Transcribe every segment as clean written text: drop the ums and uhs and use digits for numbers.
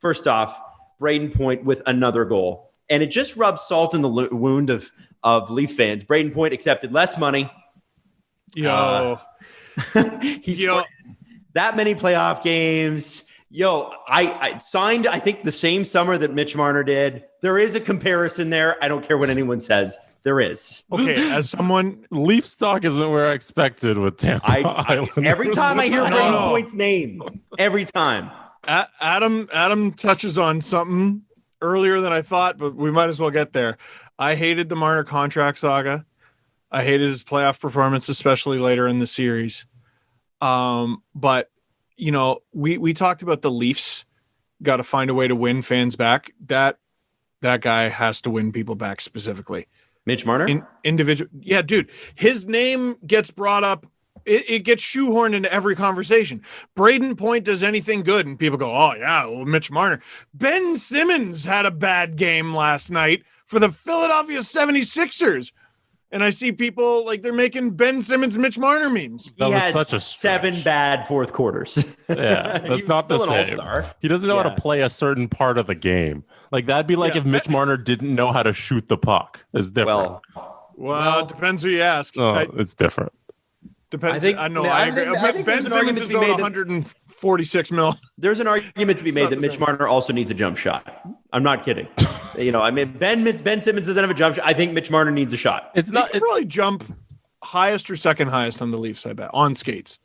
First off, Brayden Point with another goal. And it just rubs salt in the wound of Leaf fans. Brayden Point accepted less money. He's that many playoff games. I signed, I think, the same summer that Mitch Marner did. There is a comparison there. I don't care what anyone says. There is. Okay, as someone, Leaf stock isn't where I expected with Tampa. Every time I hear Brayden Point's name, every time. Adam touches on something earlier than I thought, but we might as well get there. I hated the Marner contract saga. I hated his playoff performance, especially later in the series. But we talked about the Leafs got to find a way to win fans back. That guy has to win people back specifically. Mitch Marner? Individual. Yeah, dude. His name gets brought up. It gets shoehorned into every conversation. Brayden Point does anything good, and people go, oh, yeah, well, Mitch Marner. Ben Simmons had a bad game last night for the Philadelphia 76ers. And I see people like they're making Ben Simmons, Mitch Marner memes. He had such a 7 bad fourth quarters. Yeah, that's not the same. All-star. He doesn't know how to play a certain part of the game. Like that'd be like if Mitch Marner didn't know how to shoot the puck. It's different. Well, it depends who you ask. No, it's different. Depends. I agree. Ben Simmons is on 146 mil. There's an argument to be made that Mitch Marner also needs a jump shot. I'm not kidding. Ben Simmons doesn't have a jump shot. I think Mitch Marner needs a shot. It's probably jump highest or second highest on the Leafs, I bet. On skates.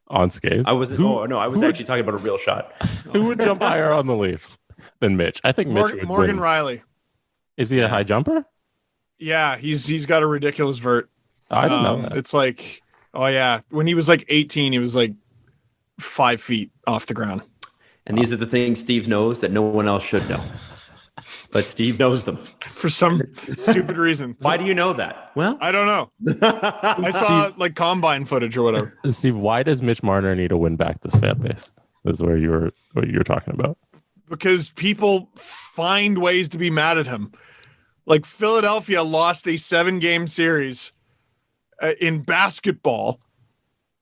On skates? I was actually talking about a real shot. Who would jump higher on the Leafs than Mitch? I think Mitch would Morgan win. Riley. Is he a high jumper? Yeah, he's got a ridiculous vert. I don't know that. It's like, oh yeah, when he was like 18, he was like 5 feet off the ground. And these are the things Steve knows that no one else should know. But Steve knows them. For some stupid reason. Why do you know that? Well, I don't know. I saw like combine footage or whatever. Steve, why does Mitch Marner need to win back this fan base? This is what you're talking about. Because people find ways to be mad at him. Like Philadelphia lost a 7-game series in basketball,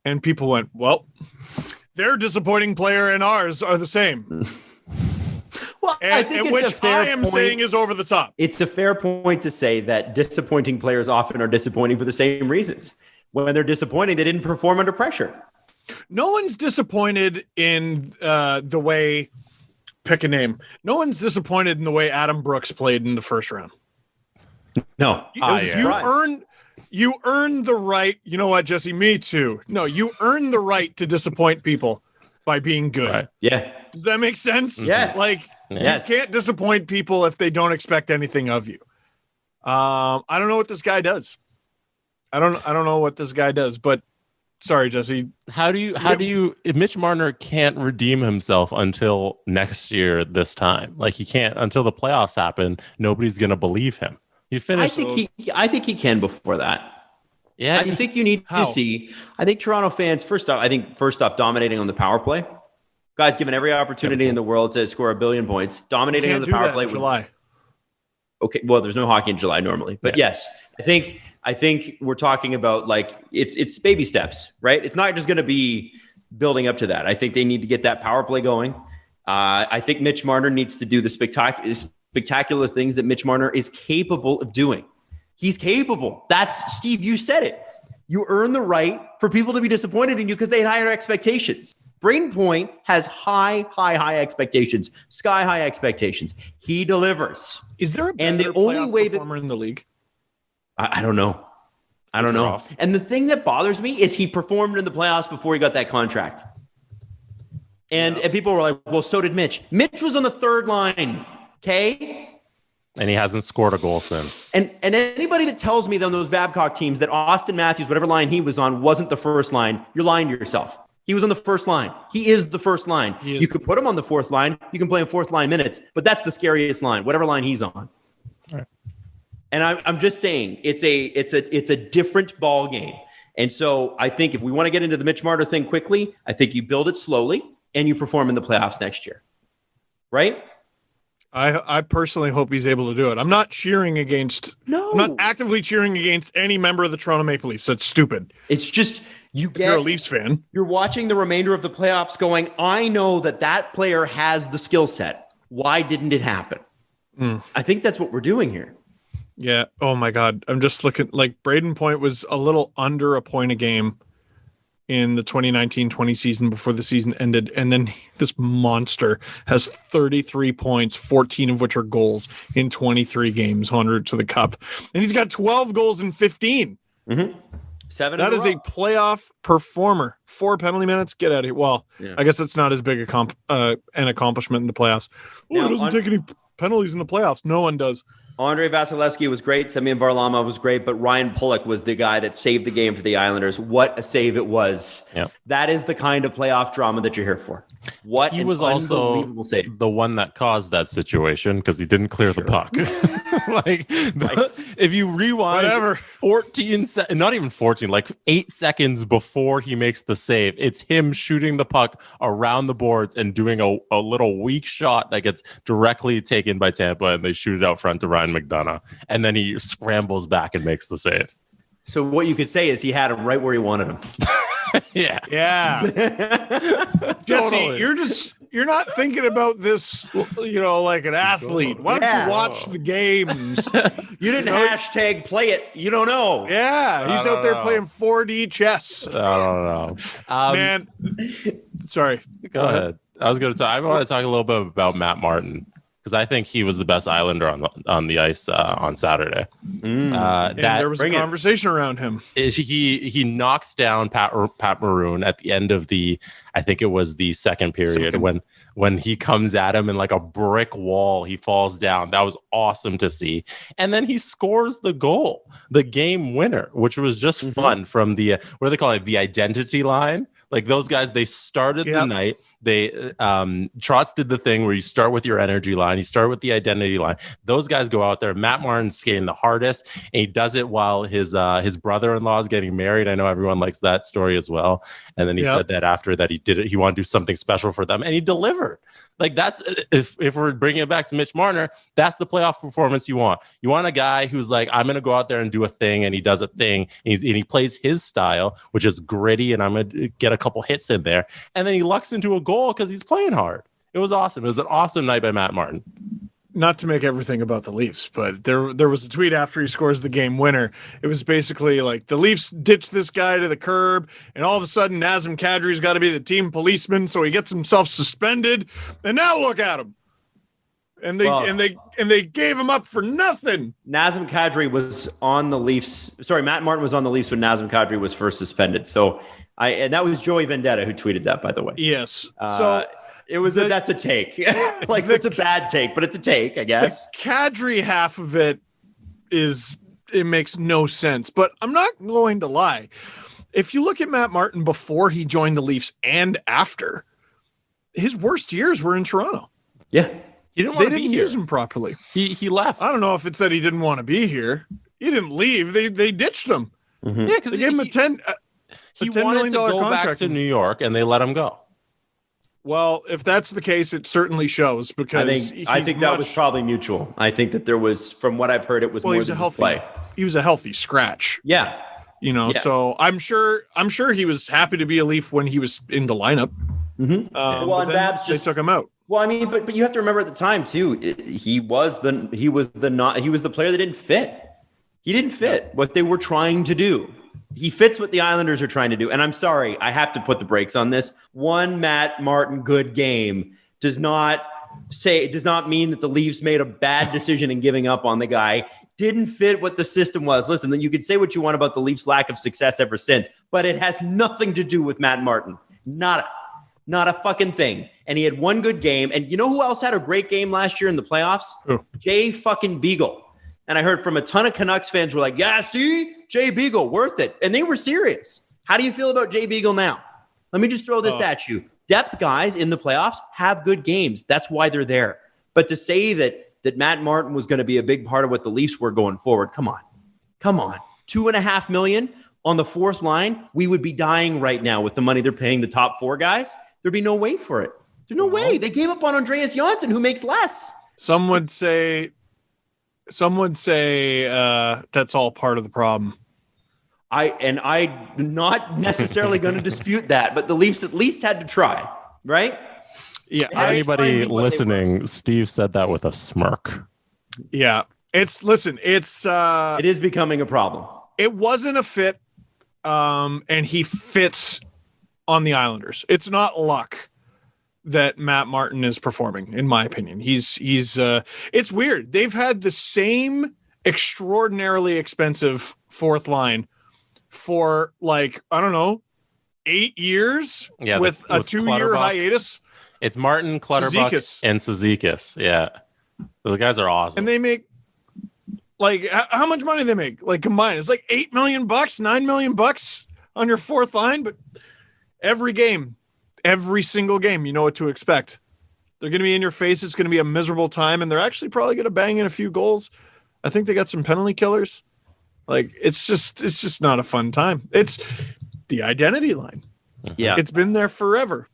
and people went, well, their disappointing player and ours are the same. Well, I think it's a fair I am point. saying is over the top. It's a fair point to say that disappointing players often are disappointing for the same reasons. When they're disappointing, they didn't perform under pressure. No one's disappointed in the way, pick a name. No one's disappointed in the way Adam Brooks played in the first round. No. You earned the right. You know what, Jesse? Me too. No, you earned the right to disappoint people by being good. Right. Yeah. Does that make sense? Yes. You can't disappoint people if they don't expect anything of you. I don't know what this guy does. I don't know what this guy does, but sorry, Jesse. How do you if Mitch Marner can't redeem himself until next year this time? Like he can't until the playoffs happen, nobody's going to believe him. He finished. I think he can before that. Yeah. I think you need to see. I think Toronto fans, first off, dominating on the power play. Guys given every opportunity in the world to score 1 billion points, dominating on the power play. In July. Okay, well, there's no hockey in July normally, but yes, I think we're talking about like it's baby steps, right? It's not just going to be building up to that. I think they need to get that power play going. I think Mitch Marner needs to do the spectacular things that Mitch Marner is capable of doing. He's capable. That's Steve. You said it. You earn the right for people to be disappointed in you because they had higher expectations. Brayden Point has high expectations, sky high expectations. He delivers. Is there a better performer in the league? I don't know. I don't know. And the thing that bothers me is he performed in the playoffs before he got that contract. And people were like, well, so did Mitch. Mitch was on the third line. Okay. And he hasn't scored a goal since. And anybody that tells me on those Babcock teams that Austin Matthews, whatever line he was on, wasn't the first line, you're lying to yourself. He was on the first line. He is the first line. You could put him on the fourth line. You can play him fourth line minutes, but that's the scariest line, whatever line he's on. All right. And I'm just saying it's a different ball game. And so I think if we want to get into the Mitch Marner thing quickly, I think you build it slowly and you perform in the playoffs next year. Right? I personally hope he's able to do it. I'm not actively cheering against any member of the Toronto Maple Leafs. That's stupid. It's just if you're a Leafs fan. You're watching the remainder of the playoffs going, I know that player has the skill set. Why didn't it happen? I think that's what we're doing here. Yeah. Oh my God. I'm just looking like Brayden Point was a little under a point a game in the 2019-20 season before the season ended. And then this monster has 33 points, 14 of which are goals in 23 games en route to the cup. And he's got 12 goals in 15. Mm-hmm. 7. That is a playoff performer. 4 penalty minutes. Get out of here. Well, yeah. I guess it's not as big an accomplishment in the playoffs. Oh, he doesn't take any penalties in the playoffs. No one does. Andrei Vasilevsky was great. Semyon Varlamov was great, but Ryan Pulock was the guy that saved the game for the Islanders. What a save it was. Yep. That is the kind of playoff drama that you're here for. What he was also the one that caused that situation because he didn't clear the puck. If you rewind 14 not even 14, like 8 seconds before he makes the save, it's him shooting the puck around the boards and doing a little weak shot that gets directly taken by Tampa, and they shoot it out front to Ryan McDonough, and then he scrambles back and makes the save. So what you could say is he had him right where he wanted him. Yeah. Jesse, you're not thinking about this, like an athlete. Why don't you watch the games? You didn't hashtag play it. You don't know. Yeah, he's out there playing 4D chess. I don't know. Man, sorry. Go ahead. I want to talk a little bit about Matt Martin, because I think he was the best Islander on the ice on Saturday. There was a conversation around him. He knocks down Pat Maroon at the end of I think it was the second period when he comes at him and like a brick wall, he falls down. That was awesome to see. And then he scores the goal, the game winner, which was just fun from the, what do they call it? The identity line. Like those guys, they started the night. They Trotz did the thing where you start with your energy line, you start with the identity line. Those guys go out there. Matt Martin's skating the hardest, and he does it while his brother-in-law is getting married. I know everyone likes that story as well. And then he said that after that he did it, he wanted to do something special for them, and he delivered. Like that's if we're bringing it back to Mitch Marner, that's the playoff performance you want. You want a guy who's like, I'm going to go out there and do a thing, and he does a thing, and he plays his style, which is gritty, and I'm going to get a couple hits in there, and then he lucks into a goal because he's playing hard. It was awesome. It was an awesome night by Matt Martin. Not to make everything about the Leafs, but there was a tweet after he scores the game winner. It was basically like the Leafs ditched this guy to the curb, and all of a sudden Nazem Kadri's got to be the team policeman, so he gets himself suspended, and now look at him. And they gave him up for nothing. Nazem Kadri was on the Leafs. Sorry, Matt Martin was on the Leafs when Nazem Kadri was first suspended. So and that was Joey Vendetta who tweeted that, by the way. Yes. That's a take. Like it's a bad take, but it's a take, I guess. The Kadri half of it makes no sense, but I'm not going to lie. If you look at Matt Martin before he joined the Leafs and after, his worst years were in Toronto. Yeah. They didn't use him properly. He left. I don't know if it said he didn't want to be here. He didn't leave. They ditched him. Mm-hmm. Yeah, because they gave him he wanted to go back to New York, and they let him go. Well, if that's the case, it certainly shows, because I think that was probably mutual. I think that there was, from what I've heard, it was more than play. He was a healthy scratch. Yeah. So I'm sure he was happy to be a Leaf when he was in the lineup. Mm-hmm. And Babs they took him out. Well, I mean, but you have to remember at the time too, he was the player that didn't fit. He didn't fit what they were trying to do. He fits what the Islanders are trying to do. And I'm sorry, I have to put the brakes on this. One Matt Martin good game does not mean that the Leafs made a bad decision in giving up on the guy. Didn't fit what the system was. Listen, you can say what you want about the Leafs' lack of success ever since, but it has nothing to do with Matt Martin. Not a fucking thing. And he had one good game. And you know who else had a great game last year in the playoffs? Who? Jay fucking Beagle. And I heard from a ton of Canucks fans were like, yeah, see? Jay Beagle, worth it. And they were serious. How do you feel about Jay Beagle now? Let me just throw this at you. Depth guys in the playoffs have good games. That's why they're there. But to say that Matt Martin was going to be a big part of what the Leafs were going forward, come on. $2.5 million on the fourth line, we would be dying right now with the money they're paying the top four guys. There'd be no way for it. There's no way. They gave up on Andreas Janssen, who makes less. Some would say that's all part of the problem. I'm not necessarily going to dispute that, but the Leafs at least had to try, right? Yeah. For anybody listening, Steve said that with a smirk. Yeah. It is becoming a problem. It wasn't a fit. And he fits on the Islanders. It's not luck that Matt Martin is performing, in my opinion. It's weird. They've had the same extraordinarily expensive fourth line for like, I don't know, 8 years with a 2-year hiatus. It's Martin, Clutterbuck, and Cizikas. Yeah. Those guys are awesome. And they make like, how much money they make? Like combined, it's like $8 million, $9 million on your fourth line. But every single game, you know what to expect. They're going to be in your face. It's going to be a miserable time. And they're actually probably going to bang in a few goals. I think they got some penalty killers. Like, it's just not a fun time. It's the identity line. Yeah. It's been there forever.